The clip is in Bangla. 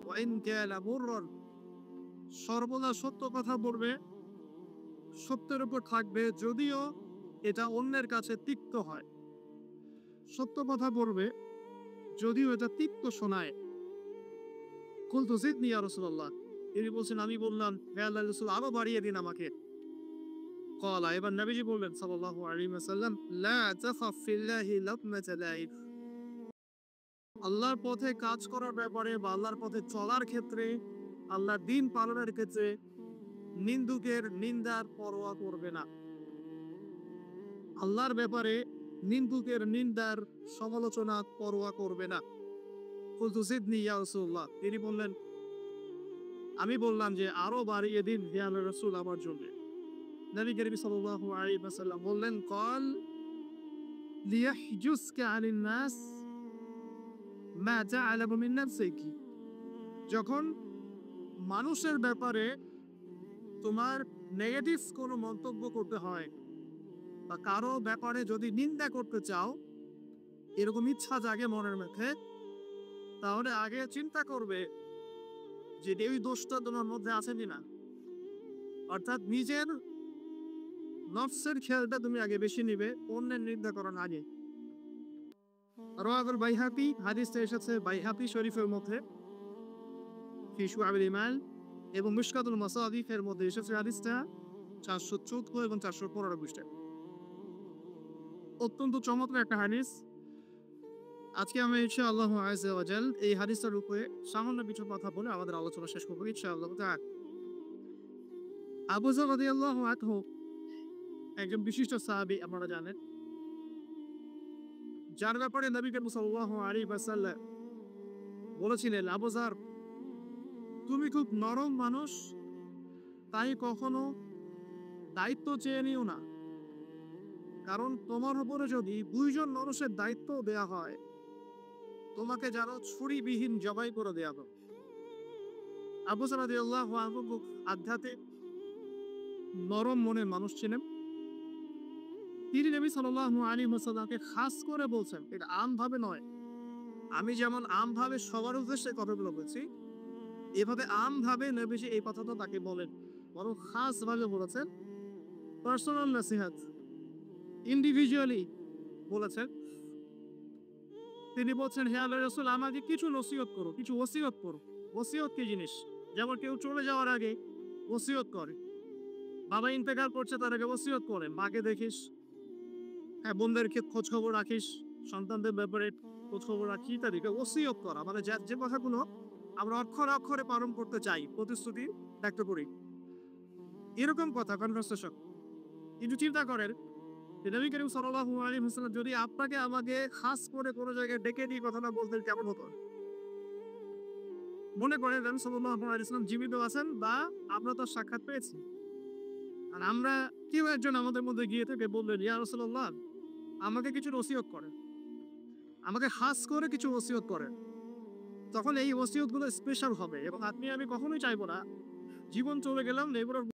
ওয়াইন কানা মুররান, সর্বদা সত্য কথা বলবে, সত্যের উপর থাকবে যদিও এটা অন্যের কাছে তিক্ত হয়। সত্য কথা বলবে যদিও এটা তিক্ত শোনায়। কুলতু জিদনি ইয়া রাসূলুল্লাহ, তিনি বলছেন আমি বললাম হে আল্লাহর রাসূল আরো বাড়িয়ে দিন আমাকে। ক্বালা, এবার নবীজি বললেন সাল্লাল্লাহু আলাইহি ওয়াসাল্লাম, লা তাখাফ ফিল্লাহি লাতমাতা লাইম, আল্লাহর পথে কাজ করার ব্যাপারে বা আল্লাহর পথে চলার ক্ষেত্রে, আল্লাহর দ্বীন পালনের ক্ষেত্রে নিন্দুকের নিন্দার পরোয়া করবে না। আল্লাহর ব্যাপারে নিন্দুকের নিন্দার সমালোচনা পরোয়া করবে না। কুলতু জিদনি ইয়া রাসূলুল্লাহ, তিনি বললেন আমি বললাম যে আরো বাড়িয়ে দিন হে আল্লাহর রাসূল আমার জন্য। নবী করিম সাল্লাল্লাহু আলাইহি ওয়াসাল্লাম বললেন ক্বাল লিয়াহজুসকা আনিন নাস মা তা'লামু মিন নাফসিকি, যখন মানুষের ব্যাপারে তোমার নেগেটিভ কোনো মন্তব্য করতে হয় বা কারো ব্যাপারে যদি নিন্দা করতে চাও, এরকম ইচ্ছা জাগে মনের মধ্যে, তাহলে আগে চিন্তা করবে যে এই দোষটা তোমার মধ্যে আছে কিনা। অর্থাৎ নিজের নফসের খেয়ালটা তুমি আগে বেশি নিবে অন্যের নিন্দা করার আগে। রাওয়াহুল বাইহাকি, হাদিসটা এসেছে বাইহাকি শরীফের মধ্যে ফি শুআবিল ঈমান, এবং মিশকাতুল মাসাবিহের মধ্যে এসেছে হাদিসটা 414 এবং 415 পৃষ্ঠায়। অত্যন্ত চমৎকার একটা হাদিস। আজকে আমরা ইনশাআল্লাহু আযজা ওয়া জাল এই হাদিসটার উপরে সামান্য কিছু কথা বলে আমাদের আলোচনা শেষ করব ইনশাআল্লাহ তাআলা। আবু যর রাদিয়াল্লাহু আনহু একজন বিশিষ্ট সাহাবী, আপনারা জানেন, যার ব্যাপারে নবী করিম সাল্লাল্লাহু আলাইহি ওয়াসাল্লাম বলেছিলেন, আবু যর তুমি খুব নরম মানুষ, তাই কখনো দায়িত্ব চেয়ে নিও না, কারণ তোমার উপরে যদি 2 জন মানুষের দায়িত্ব দেয়া হয়, তোমাকে যেন ছুরিবিহীন জবাই করে দেয়া হবে। আবু যর রাদিয়াল্লাহু আনহু খুব আধ্যাত্মিক নরম মনের মানুষ ছিলেন। তিনি নবী সাল্লাল্লাহু আলাইহি ওয়াসাল্লামকে খাস করে বলছেন, এটা আমভাবে নয়। আমি যেমন আমভাবে সবার উদ্দেশ্যে কথাগুলো বলছি, এভাবে আমভাবে নবীজি এই কথাটা তাকে বলেন, বরং খাস ভাবে বলেছেন, পার্সোনাল নসিহত, ইন্ডিভিজুয়ালি বলেছেন। তিনি বলছেন হে আল্লাহর রাসূল আমাকে কিছু নসিহত করো, কিছু ওসিয়ত করো। ওসিয়ত কি জিনিস? যেমন কেউ চলে যাওয়ার আগে ওসিয়ত করে, বাবা ইন্তেকাল করছে তার আগে ওসিয়ত করে, মাকে দেখিস, হ্যাঁ বোনদের খোঁজ খবর রাখিস, সন্তানদের ব্যাপারে খোঁজ খবর রাখি, তাদেরকে ওসিয়ত করা মানে যে কথাগুলো আমরা অক্ষরে অক্ষরে পালন করতে চাই, প্রতিশ্রুতি ব্যক্ত করি, এরকম কথা কনভারসেশন। কিন্তু চিন্তা করেন যে নবী করিম সাল্লাল্লাহু আলাইহি ওয়াসাল্লাম যদি আপনাকে আমাকে খাস করে কোনো জায়গায় ডেকে দিয়ে কথাটা বলতেন কেমন হতো? মনে করেন নবী সাল্লাল্লাহু আলাইহি ওয়াসাল্লাম জীবিত আছেন বা আমরা তার সাক্ষাৎ পেয়েছি, আর আমরা কেউ একজন আমাদের মধ্যে গিয়ে থেকে বললেন ইয়া রাসূলুল্লাহ আমাকে কিছু ওসিয়ত করেন, আমাকে খাস করে কিছু ওসিয়ত করেন, তখন এই ওসিয়তগুলো স্পেশাল হবে এবং আপনি আমি কখনোই চাইবো না জীবন চলে গেলাম এগুলোর